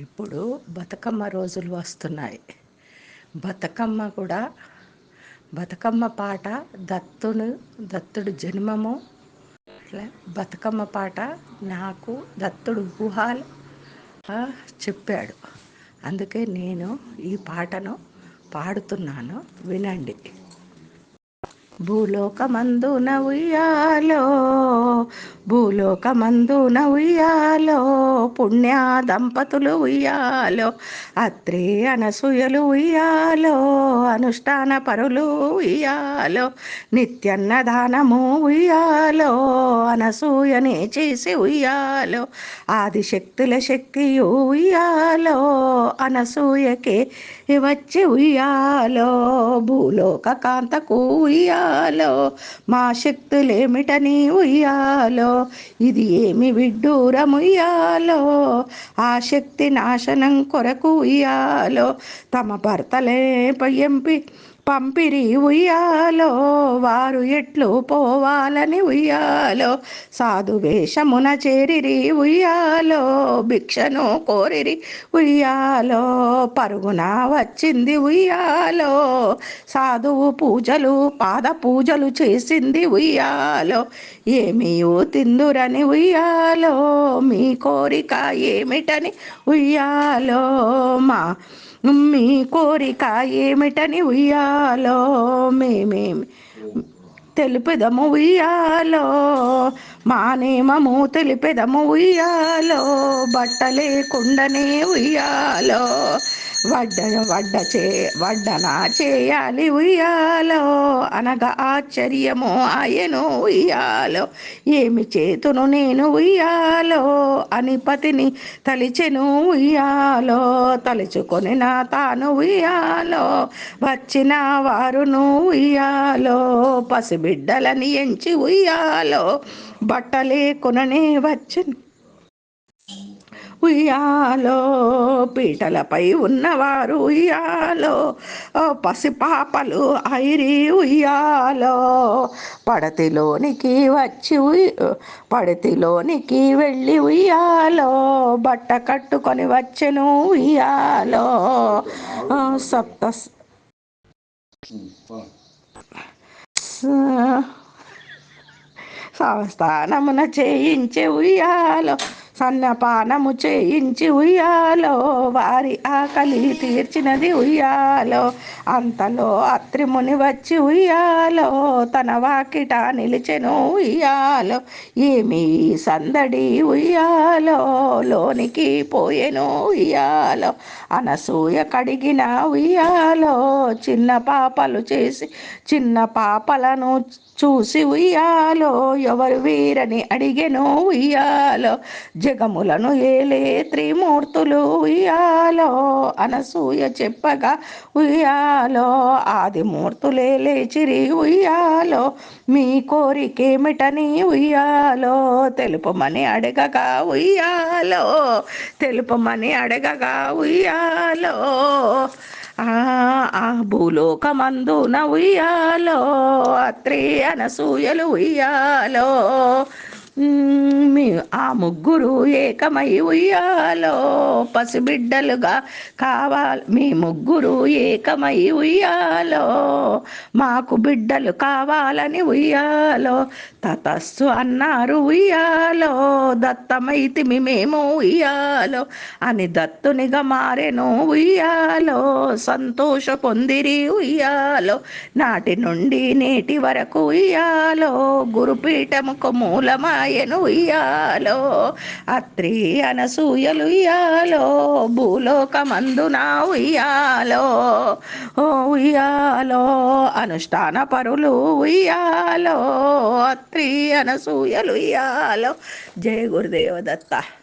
ఇప్పుడు బతుకమ్మ రోజులు వస్తున్నాయి. బతుకమ్మ కూడా బతుకమ్మ పాట దత్తుడు జన్మము బతుకమ్మ పాట నాకు దత్తుడు ఊహాలు చెప్పాడు. అందుకే నేను ఈ పాటను పాడుతున్నాను, వినండి. భూలోకమందున ఉయ్యాలో, భూలోకమందున ఉయ్యాలో, పుణ్య దంపతులు ఉయ్యాలో, అత్రి అనసూయలు ఉయ్యాలో, అనుష్ఠాన పరులు ఉయ్యాలో, నిత్యన్నదానము ఉయ్యాలో, అనసూయనే చేసి ఉయ్యాలో, ఆదిశక్తుల శక్తియు ఉయ్యాలో, అనసూయకే వచ్చి ఉయ్యాలో, భూలోక కాంతకు ఉయ్యాలో, మా శక్తులేమిటని ఉయ్యాలో, ఇది ఏమి విడ్డూరముయ్యాలో, ఆ శక్తి నాశనం కొరకు ఉయ్యాలో, తమ భర్తలే పంపిరి ఉయ్యాలో, వారు ఎట్లు పోవాలని ఉయ్యాలో, సాధు వేషమున చేరిరి ఉయ్యాలో, భిక్షను కోరిరి ఉయ్యాలో, పరుగున వచ్చింది ఉయ్యాలో, సాధువు పూజలు పాద పూజలు చేసింది ఉయ్యాలో, ఏమియో తిందురని ఉయ్యాలో, మీ కోరిక ఏమిటని ఉయ్యాలో, మీ కోరిక ఏమిటని ఉయ్యాలో, మేమేమి తెలుపెదము ఉయ్యాలో, మా నేమము తెలిపెదము ఉయ్యాలో, బట్టలేకుండానే ఉయ్యాలో, వడ్డన చేయాలి ఉయ్యాలో, అనగా ఆశ్చర్యము ఆయను ఉయ్యాలో, ఏమి చేతును నేను ఉయ్యాలో అని పతిని తలిచెను ఉయ్యాలో, తలుచుకొని నా తాను ఉయ్యాలో, వచ్చిన వారును ఉయ్యాలో, పసిబిడ్డలని ఎంచి ఉయ్యాలో, బట్టలే కొననే వచ్చను ఉయ్యాలో, పీటలపై ఉన్నవారు ఉయ్యాలో, పసిపాపలు ఐరి ఉయ్యాలో, పడతిలోనికి వెళ్ళి ఉయ్యాలో, బట్ట కట్టుకొని వచ్చెను ఉయ్యాలో, సప్త సంస్థానమున చేయించి ఉయ్యాలో, సన్నపానము చేయించి ఉయ్యాలో, వారి ఆకలి తీర్చినది ఉయ్యాలో, అంతలో అత్రిముని వచ్చి ఉయ్యాలో, తన వాకిట నిలిచెను ఉయ్యాలో, ఏమి సందడి ఉయ్యాలో, లోనికి పోయెను ఉయ్యాలో, అనసూయ కడిగిన ఉయ్యాలో, చిన్న పాపలను చూసి ఉయ్యాలో, ఎవరు వీరని అడిగెను ఉయ్యాలో, జగములను ఏలే త్రిమూర్తులు ఉయ్యాలో, అనసూయ చెప్పగా ఉయ్యాలో, ఆదిమూర్తులే లేచిరి ఉయ్యాలో, మీ కోరికేమిటని ఉయ్యాలో, తెలుపమని అడగగా ఉయ్యాలో, ఉయ్యాలో, భూలోకమందున ఉయ్యాలో, అత్రి అనసూయలు ఉయ్యాలో, ఆ ముగ్గురు ఏకమై ఉయ్యాలో, పసిబిడ్డలుగా కావాలి, మీ ముగ్గురు ఏకమై ఉయ్యాలో, మాకు బిడ్డలు కావాలని ఉయ్యాలో, తతస్సు అన్నారు ఉయ్యాలో, దత్తమైతిమి మేము ఉయ్యాలో అని దత్తునిగా మారెను ఉయ్యాలో, సంతోష పొందిరి ఉయ్యాలో, నాటి నుండి నేటి వరకు ఉయ్యాలో, గురుపీఠముకు మూలమాయను ఉయ్యాలో, అత్రి అనసూయలు ఉయ్యాలో, భూలోకమందున ఉయ్యాలో, ఉయ్యాలో, అనుష్ఠాన పరులు ఉయ్యాలో, అత్రి అనసూయలు ఉయ్యాలో. జయ గురుదేవ దత్త.